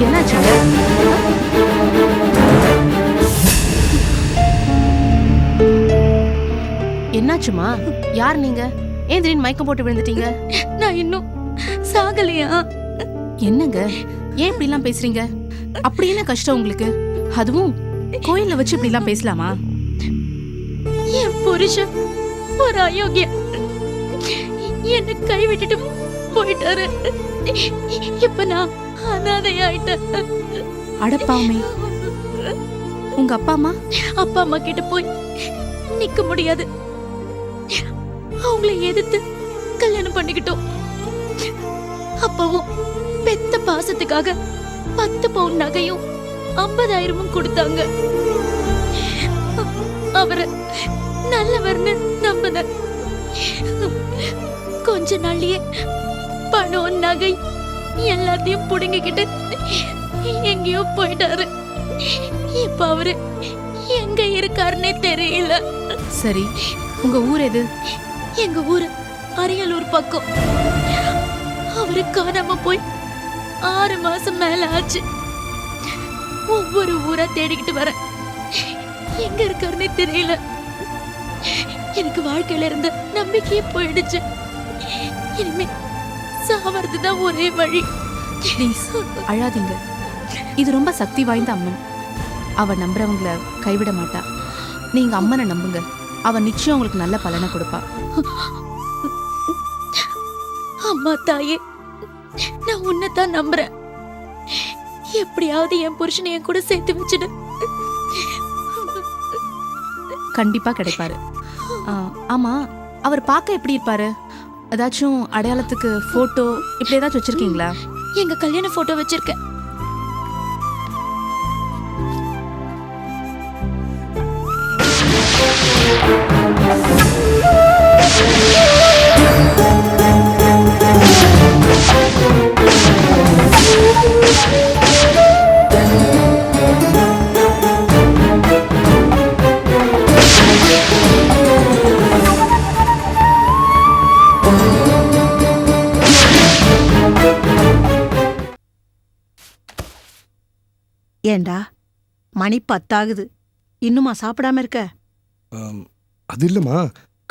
என்னாச்சுங்க? என்னாச்சுமா? யார் நீங்க? ஏன் திடீர்னு மயக்கம் போட்டு விழுந்துட்டீங்க? நான் இன்னும் சாகலையா? என்னங்க, ஏன் இப்படி எல்லாம் பேசுறீங்க? அப்படி என்ன கஷ்டம் உங்களுக்கு? அதுவும் கோயில்ல வச்சு இப்படி எல்லாம் பேசலாமா? என் புருஷன் ஒரு அயோக்கிய என்ன கைவிட்டுட்டு போயிட்டாரு. இப்ப நான் அனாதையாயிட்டேன். அடப்பாமே, உங்க அப்பா அம்மா கிட்ட போய் நிக்க முடியாது. அவங்களை எதிர்த்து கல்யாணம் பண்ணிக்கிட்டோம். அப்பவும் பெத்த பாசத்துக்காக 10 பவுன் நகையும் 50,000 கொடுத்தாங்க. அவரை நல்லவர்னு நம்பின. கொஞ்ச நாள்லயே பணம் நகை எல்லாத்தையும் புடுங்கிக்கிட்டு எங்கேயோ போயிட்டாரு. இப்ப அவரு எங்க இருக்காருன்னே தெரியல. சரி, உங்க ஊர் எது? எங்க ஊரு அரியலூர் பக்கம். அவரு காணாம போய் 6 மாசம் மேல ஆச்சு. ஒவ்வொரு ஊரா தேடிக்கிட்டு வரேன். எங்க இருக்காருன்னே தெரியல. எனக்கு வாழ்க்கையில இருந்த நம்பிக்கையே போயிடுச்சு. இனிமே சாவறதுதான் ஒரே வழி. ப்ளீஸ் அழாதீங்க. இது ரொம்ப சக்தி வாய்ந்த அம்மன். அவ நம்புறவங்கள கைவிட மாட்டா. நீங்க அம்மனை நம்புங்க. அவ நிச்சயம் உங்களுக்கு நல்ல பலனை கொடுப்பா. அம்மா தாயே, நான் உன்னைத்தான் நம்புறேன். எப்படியாவது என் புருஷனை என் கூட சேர்த்து வச்சுடு. கண்டிப்பா கிடைப்பாரு. ஆமா, அவர் பார்க்க எப்படி இருப்பாரு? ஏதாச்சும் அடையாளத்துக்கு போட்டோ இப்படி ஏதாச்சும் வச்சிருக்கீங்களா? எங்க கல்யாண போட்டோ வச்சிருக்கேன். ஏண்டா, மணி 10 ஆகுது. இன்னுமா சாப்பிடாம இருக்க? அது இல்லைம்மா,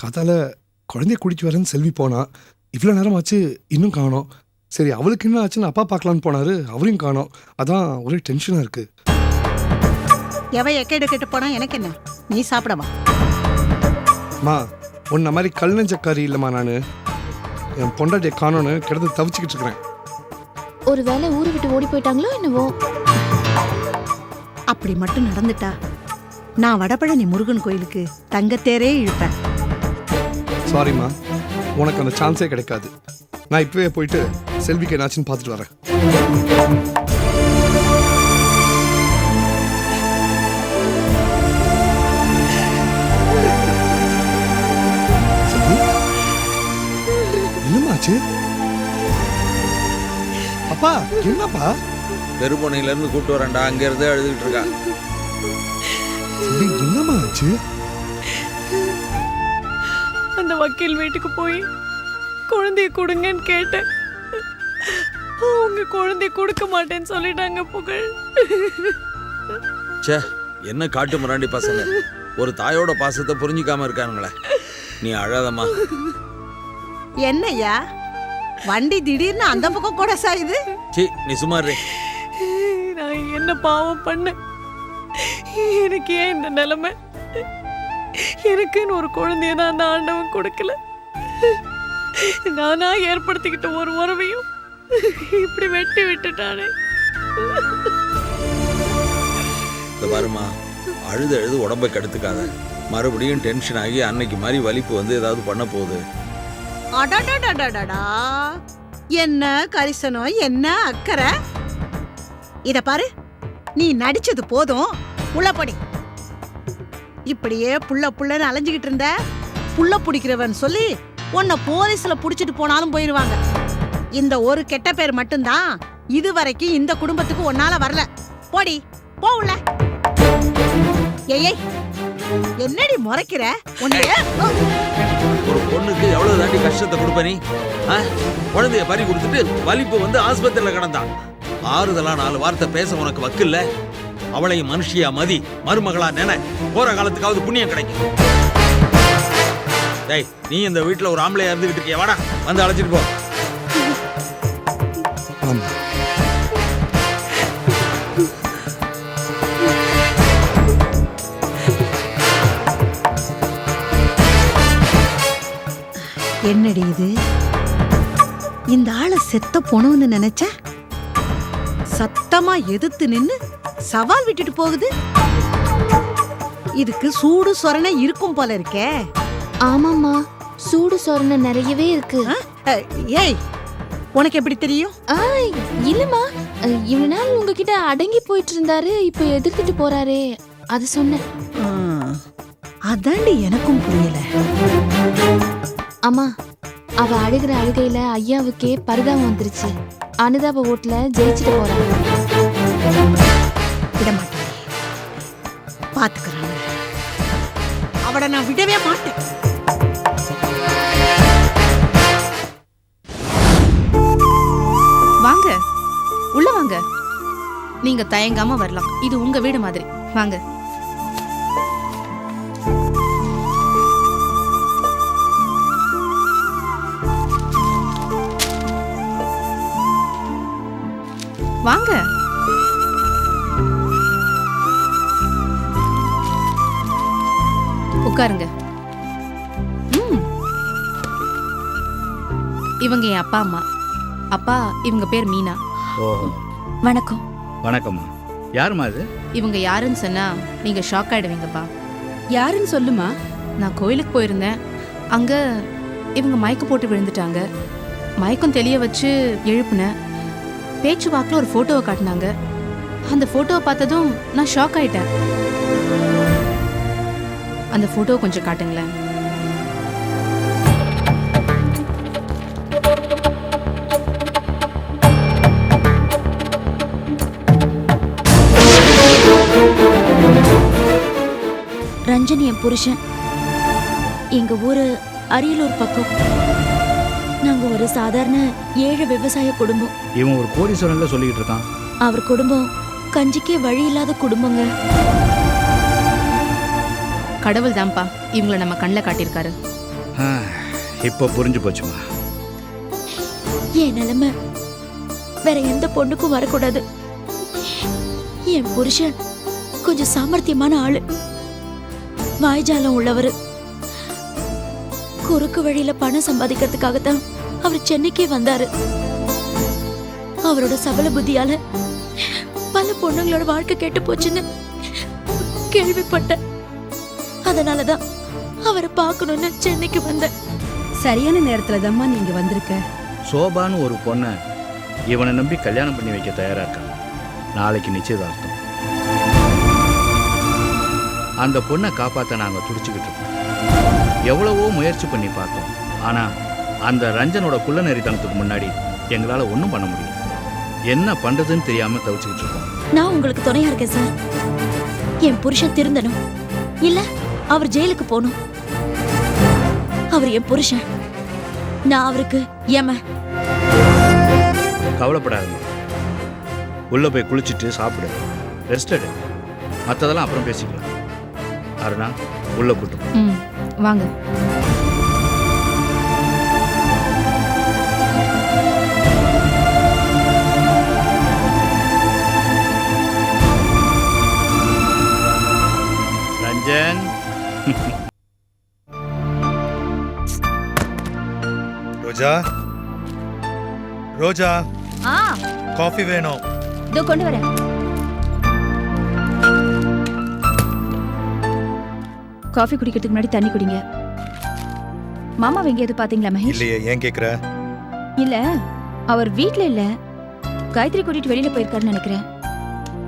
காத்தால குழந்தைய குடிச்சு வரேன்னு செல்வி போனா. இவ்வளோ நேரம் ஆச்சு, இன்னும் காணோம். சரி, அவளுக்கு என்ன ஆச்சுன்னு அப்பா பார்க்கலான்னு போனாரு, அவரையும் காணோம். அதான் ஒரே டென்ஷனாக இருக்கு. எவ எக்கேடு கேட்டு போனா எனக்கு என்ன? நீ சாப்பிடவா? மா, உன்ன மாதிரி கல் நெஞ்சக்காரி இல்லைம்மா. நான் என் பொண்டாட்டியை காணோன்னு கிடந்து தவிச்சுக்கிட்டு இருக்கிறேன். ஒருவேளை ஊரை விட்டு ஓடி போயிட்டாங்களோ என்னவோ? அப்படி மட்டும் நடந்துட்டா நான் வடபழனி முருகன் கோயிலுக்கு தங்கத்தேரே இழுப்பேன். சாரிம்மா, உனக்கு அந்த சான்ஸே கிடைக்காது. நான் இப்பவே போயிட்டு செல்விக்கு என்னாச்சுன்னு பார்த்துட்டு வரேன். என்னமாச்சு? அப்பா, என்னப்பா? தெருப்பணையில இருந்து கூட்டு வரேன்டா. அங்க இருந்து அழுதுகிட்டு இருக்கா. என்னமா ஆச்சு? அந்த வக்கீல் வீட்டுக்கு போய் குழந்தைய கொடுங்கன்னு கேட்டேன். உங்க குழந்தைய கொடுக்க மாட்டேன்னு சொல்லிட்டாங்க புகழ். ச்சே, என்ன காட்டு முராண்டி பசங்க, ஒரு தாயோட பாசத்தை புரிஞ்சுக்காம இருக்கானுங்களே. நீ அழாதம்மா. என்னய்யா வண்டி திடீர்னு அந்த பக்கம் கூட சாயுது? சீ, நீ சும்மா இரு. நான் என்ன பாவம் பண்ண? எனக்கு ஏன் இந்த நிலைமை? எனக்குன்னு ஒரு குழந்தைய நான் அந்த ஆண்டவன் கொடுக்கல. நானா ஏற்படுத்திக்கிட்ட ஒரு உறவையும் இப்படி வெட்டி விட்டுட்டானே. இந்த பாருமா, அழுது அழுது உடம்பை கெடுத்துக்காத. மறுபடியும் டென்ஷன் ஆகி அன்னைக்கு மாதிரி வலிப்பு வந்து ஏதாவது பண்ண போகுது. அடடடடடடா, என்ன கரிசனம், என்ன அக்கறை. இத பாரு, நீ நடிச்சது போதும், உள்ளபடி. இப்படியே புள்ள புள்ளன்னு அலைஞ்சுகிட்டு இருந்த, புள்ள பிடிக்கிறவன் சொல்லி உன்னை போலீஸ்ல புடிச்சிட்டு போனாலும் போயிருவாங்க. இந்த ஒரு கெட்ட பேர் மட்டும்தான் இதுவரைக்கும் இந்த குடும்பத்துக்கு ஒன்னால வரல. போடி, போவுல. ஏய், என்னடி முறைக்கிற? ஒரு பொண்ணுக்கு எவ்வளவு தாண்டி கஷ்டத்தை கொடுப்ப நீ? குழந்தைய பறி கொடுத்துட்டு வலிப்பு வந்து ஆஸ்பத்திரியில கிடந்தான். ஆறுதலா 4 வார்த்தை பேச உனக்கு வக்கில்ல. அவளையும் மனுஷியா மதி, மருமகளா நினை, போற காலத்துக்காவது புண்ணியம் கிடைக்கும். டேய், நீ இந்த வீட்டுல ஒரு ஆம்பளையா இருந்துகிட்டு இருக்கிய, வாடா வந்து அழைச்சிட்டு போ. என்னடி இது? இந்த ஆளை செத்த போனவன்னு நினைச்ச, சத்தமா எதிர்த்து நின்னு சவால் விட்டுட்டு போகுது. இதுக்கு சூடு சொரணை இருக்கும் போல இருக்கே. ஆமாம்மா, சூடு சொரணை நிறையவே இருக்கு. ஏய், உனக்கு எப்படி தெரியும்? இல்லம்மா, இவ்வளவு நாள் உங்ககிட்ட அடங்கி போயிட்டு இருந்தாரு, இப்ப எதிர்த்துட்டு போறாரே, அது சொன்னேன். அதாண்டி எனக்கும் புரியல. அம்மா, அவ அழுகிற அழுகையில ஐயாவுக்கே பரிதாபம் வந்துருச்சு. அனுதாப ஓட்டுல ஜெயிச்சுட்டு போறாங்க. விட மாட்டேன், பாத்துக்கிறாங்க. அவளை நான் விடவே மாட்டேன். வாங்க, உள்ள வாங்க. நீங்க தயங்காம வரலாம், இது உங்க வீடு மாதிரி. வாங்க. வாங்க. உட்காருங்க. இவங்க என் அப்பா அம்மா. அப்பா, இவங்க பேர் மீனா. வணக்கம். வணக்கம்மா. யாருமா இது? இவங்க யாருன்னு சொன்னா நீங்க ஷாக் ஆயிடுவீங்கப்பா. யாருன்னு சொல்லுமா. நான் கோயிலுக்கு போயிருந்தேன். அங்க இவங்க மயக்கம் போட்டு விழுந்துட்டாங்க. மயக்கம் தெளிய வச்சு எழுப்புனேன். பேச்சு வாக்கில் ஒரு போட்டோவை காட்டினாங்க. அந்த போட்டோவை பார்த்ததும் நான் ஷாக் ஆயிட்டேன். அந்த போட்டோவை கொஞ்சம் காட்டுங்களேன். ரஞ்சன் என் புருஷன். எங்க ஊரு அரியலூர் பக்கம். நாங்க ஒரு சாதாரண ஏழை விவசாய குடும்பம். இவன் ஒரு கோடீஸ்வரன்ல சொல்லிட்டு இருக்கான். அவர் குடும்பம் கஞ்சிக்கே வழி இல்லாத குடும்பங்க. கடவுள் தான்ப்பா இவங்களை நம்ம கண்ணில் காட்டியிருக்காரு. இப்போ புரிஞ்சு போச்சுமா. என் நிலைமை வேற எந்த பொண்ணுக்கும் வரக்கூடாது. என் புருஷன் கொஞ்சம் சாமர்த்தியமான ஆளு, வாய்ஜாலம் உள்ளவர். குறுக்கு வழியில பணம் சம்பாதிக்கிறதுக்காகத்தான் அவர் சென்னைக்கே வந்தாரு. அவரோட சபல புத்தியால பல பொண்ணுங்களோட வாழ்க்கை கெட்டு போச்சுன்னு கேள்விப்பட்டேன். அதனாலதான் அவரை பார்க்கணும்னு சென்னைக்கு வந்தேன். சரியான நேரத்துல தாம்மா நீங்க வந்திருக்க. சோபான்னு ஒரு பொண்ணை இவனை நம்பி கல்யாணம் பண்ணி வைக்க தயாரா இருக்கான். நாளைக்கு நிச்சயதார்த்தம். அந்த பொண்ணை காப்பாற்ற நாங்கள் துடிச்சுக்கிட்டு இருக்கோம். எவ்வளவோ முயற்சி பண்ணி பார்த்தோம். ஆனால் அந்த ரஞ்சனோட குள்ளநெறித்தனத்துக்கு முன்னாடி எங்களால் ஒன்றும் பண்ண முடியல. என்ன பண்ணுறதுன்னு தெரியாமல் தவிச்சுக்கிட்டு இருக்கோம். நான் உங்களுக்கு துணையா இருக்கேன் சார். என் புருஷன் திருந்தணும், இல்ல அவர் ஜெயிலுக்கு போகணும். அவர் என் புருஷன், நான் அவருக்கு ஏமா. கவலைப்படாதீங்க, உள்ள போய் குளிச்சுட்டு சாப்பிடு, ரெஸ்ட் எடு, மற்றதெல்லாம் அப்புறம் பேசிக்கலாம். அருணா, உள்ள கூட்டு போ. வாங்க. ரஞ்சன். ரோஜா, ரோஜா, ஆ, காஃபி வேணும். இதோ கொண்டு வரேன். காஃபி குடிக்கிறதுக்கு முன்னாடி தண்ணி குடிங்க. மாமா எங்கேயாவது பாத்தீங்களா மகேஷ்? இல்லையே, ஏன் கேக்குற? இல்ல, அவர் வீட்ல இல்ல, காயத்ரி கூட்டிட்டு வெளியில போயிருக்காருன்னு நினைக்கிறேன்.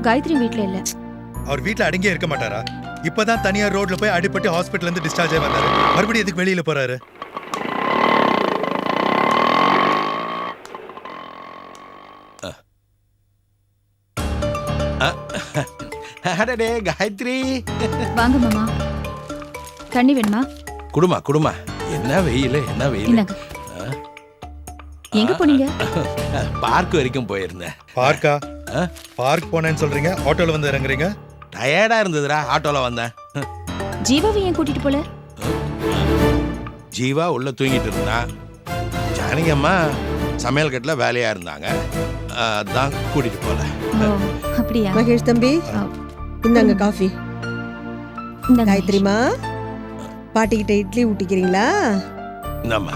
காயத்ரி வீட்ல இல்ல. அவர் வீட்ல அடங்கியே இருக்க மாட்டாரா? இப்பதான் தனியார் ரோட்ல போய் அடிபட்டு ஹாஸ்பிட்டல்ல இருந்து டிஸ்சார்ஜ் ஆகி வந்தாரு. மறுபடியும் எதுக்கு வெளியில போறாரு? அடடே காயத்ரி, வாங்க மாமா. தண்ணி வேணுமா? குடுமா குடுமா. என்ன வெயில், என்ன வெயில். இந்தாங்க. எங்க போனீங்க? பார்க் வரைக்கும் போயிருந்தேன். பார்க்கா? பார்க் போனேன்னு சொல்றீங்க, ஆட்டோல வந்து இறங்குறீங்க. டயர்டா இருந்ததுடா, ஆட்டோல வந்தேன். ஜீவாவை ஏன் கூட்டிட்டு போல? ஜீவா உள்ள தூங்கிட்டு இருந்தான். ஜானகியம்மா சமையல் கட்டில் வேலையா இருந்தாங்க, அதான் கூட்டிட்டு போல. அப்படியா? மகேஷ் தம்பி, இந்தாங்க காஃபி. காயத்ரிமா, பாட்டிக்கிட்ட இட்லி ஊட்டிக்கிறீங்களா?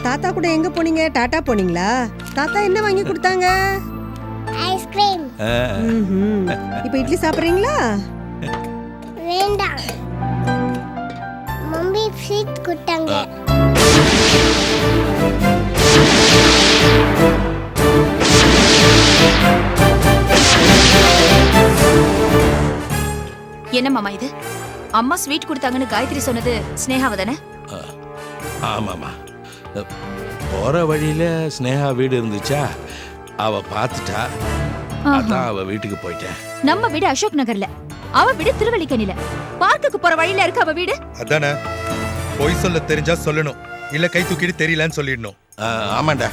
தாத்தா கூட எங்க போனீங்க? டாடா போனீங்களா? தாத்தா என்ன வாங்கி கொடுத்தாங்க? ஐஸ்கிரீம். இப்ப இட்லி சாப்பிடுறீங்களா? வேண்டாம், மம்மி ஸ்வீட் கொடுத்தாங்க. என்ன மாமா இது? அம்மா ஸ்வீட் கொடுத்தாங்கன்னு காயத்ரி சொன்னது ஸ்னேகாவை தானே? ஆமாமா, போற வழியில ஸ்னேகா வீடு இருந்துச்சா, அவ பார்த்துட்டா, அதான் அவ வீட்டுக்கு போயிட்டேன். நம்ம வீடு அசோக் நகர்ல, அவ வீடு திருவல்லிக்கேணில. பார்க்குக்கு போற வழியில இருக்கு அவ வீடு. அதானே, பொய் சொல்ல தெரிஞ்சா சொல்லணும், இல்ல கை தூக்கிட்டு தெரியலன்னு சொல்லிடணும். ஆமாண்டா,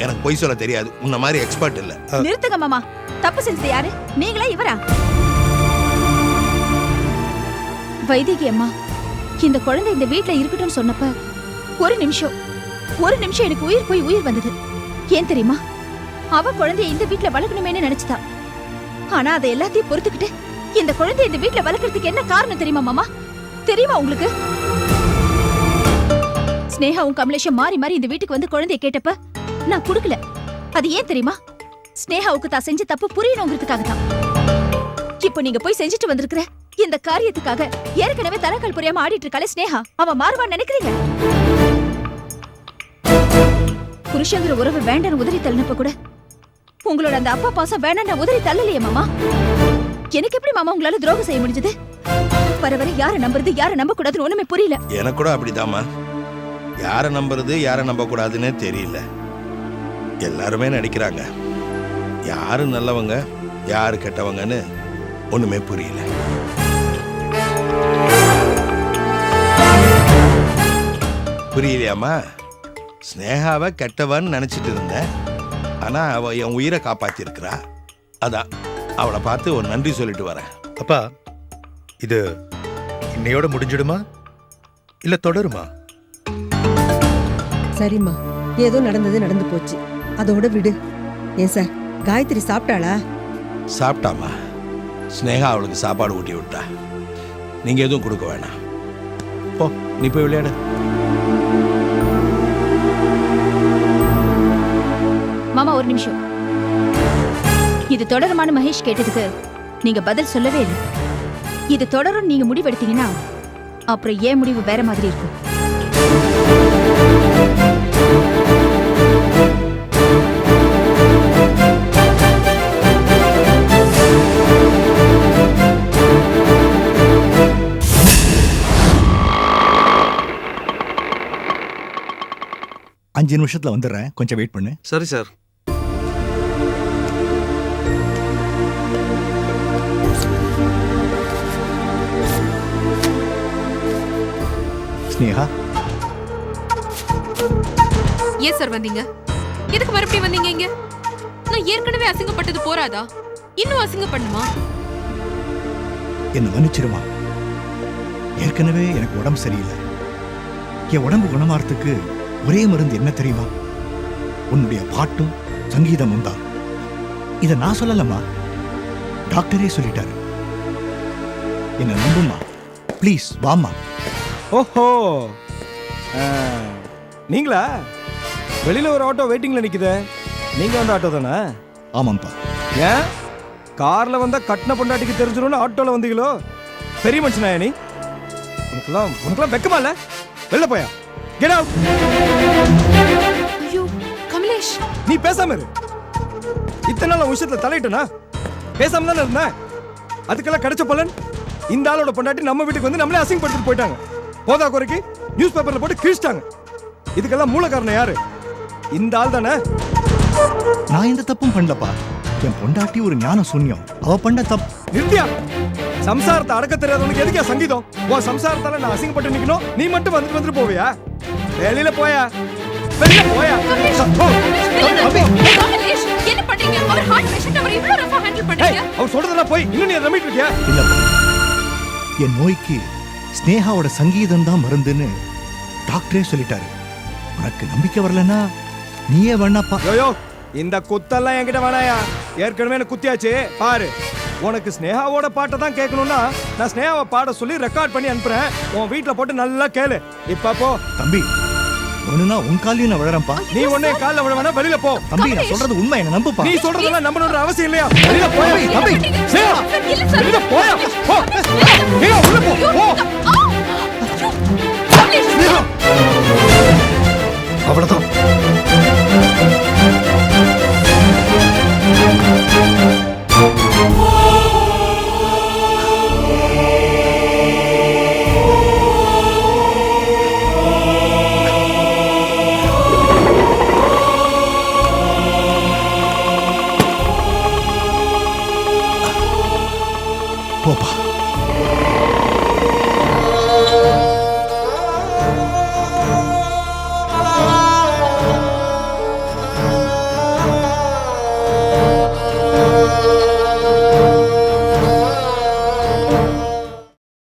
எனக்கு பொய் சொல்ல தெரியாது, உன்ன மாதிரி எக்ஸ்பர்ட் இல்ல. நிறுத்துங்க மாமா, தப்பு செஞ்சது யாரு? நீங்களா இவரா? வைதிகி அம்மா, இந்த குழந்தை இந்த வீட்ல இருக்கட்டும்னு சொன்னப்ப ஒரு நிமிஷம் எனக்கு உயிர் போய் உயிர் வந்தது. ஏன் தெரியுமா? அவ குழந்தைய இந்த வீட்ல வளர்க்கணுமேனு நினைச்சுதா. ஆனா அதை எல்லாத்தையும் பொறுத்துக்கிட்டு இந்த குழந்தைய இந்த வீட்ல வளர்க்கறதுக்கு என்ன காரணம் தெரியுமா மாமா? தெரியுமா உங்களுக்கு? ஸ்னேகாவும் கமலேஷும் மாறி மாறி இந்த வீட்டுக்கு வந்து குழந்தைய கேட்டப்ப நான் கொடுக்கல. அது ஏன் தெரியுமா? ஸ்னேகாவுக்கு தான் செஞ்ச தப்பு புரியணுங்கிறதுக்காக தான். இப்போ நீங்க போய் செஞ்சுட்டு வந்திருக்கிற இந்த காரியத்துக்காக ஏற்கனவே தலைக்கால் புரியாம ஆடிட்டு இருக்காளே ஸ்னேகா, அவ மாறுவான்னு நினைக்கிறீங்க? புருஷங்கிற உறவு வேண்டான்னு உதறி தள்ளினப்ப கூட உங்களோட அந்த அப்பா பாசம் வேண்டான்னு உதறி தள்ளலையே மாமா. எனக்கு எப்படி மாமா உங்களால துரோகம் செய்ய முடிஞ்சது? வர வர யாரை நம்புறது யாரை நம்ப கூடாதுன்னு ஒண்ணுமே புரியல. எனக்கு கூட அப்படிதாம்மா, யாரை நம்புறது யாரை நம்ப கூடாதுன்னு தெரியல. எல்லாருமே நடிக்கிறாங்க, யாரு நல்லவங்க யாரு கெட்டவங்கன்னு ஒண்ணுமே புரியல. புரியலையாம்மா? ஸ்னேகாவை கெட்டவன்னு நினைச்சிட்டு இருந்தேன், ஆனா அவ என் உயிரை காப்பாத்தி இருக்கிறா. அதான் அவளை பார்த்து ஒரு நன்றி சொல்லிட்டு வரேன். அப்பா, இது இன்னையோட முடிஞ்சிடுமா இல்ல தொடருமா? சரிம்மா, ஏதோ நடந்தது நடந்து போச்சு, அதோட விடு. ஏன் சார், காயத்ரி சாப்பிட்டாளா? சாப்பிட்டாமா, ஸ்னேகா அவளுக்கு சாப்பாடு ஊட்டி விட்டா. நீங்க எதுவும் கொடுக்க வேணாம், போ நீ போய் விளையாடு. மாமா ஒரு நிமிஷம். இது தொடருமான மகேஷ் கேட்டதுக்கு நீங்க பதில் சொல்லவே இல்லை. இது தொடரும் நீங்க முடிவெடுத்தீங்கன்னா அப்புறம் ஏன் முடிவு வேற மாதிரி இருக்கும். அஞ்சு நிமிஷத்துல வந்துடுறேன், கொஞ்சம் வெயிட் பண்ணு. சரி சார். ஸ்னேகா, ஏன் சார் வந்தீங்க? எதுக்கு மறுபடியும் வந்தீங்க இங்க? நான் ஏற்கனவே அசிங்கப்பட்டது போறாதா? இன்னும் அசிங்கப்படணுமா? என்ன மன்னிச்சிருமா. ஏற்கனவே எனக்கு உடம்பு சரியில்லை. என் உடம்பு குணமாறதுக்கு ஒரே மருந்து என்ன தெரியுமா? உன்னுடைய பாட்டும் சங்கீதமும் தான். இதை நான் சொல்லலம்மா, டாக்டரே சொல்லிட்டாரு. என்ன நம்புமா, ப்ளீஸ் வாமா. ஓஹோ, நீங்களா? வெளியில ஒரு ஆட்டோ வெயிட்டிங்ல நிக்குதே, நீங்க வந்த ஆட்டோ தானே? ஆமாம்ப்பா. ஏன் கார்ல வந்தா கட்டின பொண்டாட்டிக்கு தெரிஞ்சிடும்னு ஆட்டோல வந்தீங்களோ? பெரிய மனுஷனாயா நீ? உனக்கெல்லாம் வெக்கமா இல்ல? வெளில போயா, கெட் அவுட். ஐயோ கமலேஷ், நீ பேசாம இரு. இத்தனை நாள் உன் விஷயத்துல தலையிட்டனா? பேசாம தானே இருந்தேன். அதுக்கெல்லாம் கிடைச்ச பலன் இந்த ஆளோட பொண்டாட்டி நம்ம வீட்டுக்கு வந்து நம்மளே அசிங்கப்படுத்திட்டு போயிட்டாங்க. போதா குறைக்கு நியூஸ் பேப்பர்ல போட்டு கிழிச்சிட்டாங்க. இதுக்கெல்லாம் மூல காரணம் யாரு? இந்த ஆள் தானே. நான் எந்த தப்பும் பண்ணலப்பா. என் பொண்டாட்டி ஒரு ஞான சூன்யம், அவ பண்ண தப்பு. நித்யா, சம்சாரத்தை அடக்க தெரியாதவனுக்கு எதுக்கா சங்கீதம்? உன் சம்சாரத்தால நான் அசிங்கப்பட்டு நிக்கணும், நீ மட்டும் வந்துட்டு போவியா? வெளியில போயா, வெளியில போயா. கமலேஷ் என்ன பண்றீங்க? அவர் ஹார்ட் பேஷண்ட், அவர் இவ்வளவு ரஃபா ஹேண்டில் பண்றீங்க. அவர் சொல்றதெல்லாம் போய் இன்னும் நீ ரமிட்டு இருக்கியா? இல்லப்பா, என் நோய்க்கு ஸ்னேகாவோட சங்கீதம் தான் மருந்துன்னு டாக்டரே சொல்லிட்டாரு. உனக்கு நம்பிக்கை வரலன்னா நீயே வேணாப்பா. யோயோ, இந்த குத்தெல்லாம் என்கிட்ட வேணாயா. ஏற்கனவே எனக்கு குத்தியாச்சு பாரு. உனக்கு ஸ்னேகாவோட பாட்டை தான் கேட்கணும்னா நான் ஸ்னேகாவை பாட சொல்லி ரெக்கார்ட் பண்ணி அனுப்புறேன். உன் வீட்டுல போட்டு நல்லா கேளு. இப்ப போ தம்பி. ஒண்ணுனா உன் காலையும் நான் விழறேன்ப்பா. நீ உடனே கால்ல விழ வேணா, வெளியில போ. தம்பி, நான் சொல்றது உண்மை, என்ன நம்புப்பா. நீ சொல்றதெல்லாம் நம்பணும்ன்ற அவசியம் இல்லையா? வெளியில போயா தம்பி. வெளியில போயா, போ. உள்ள போ.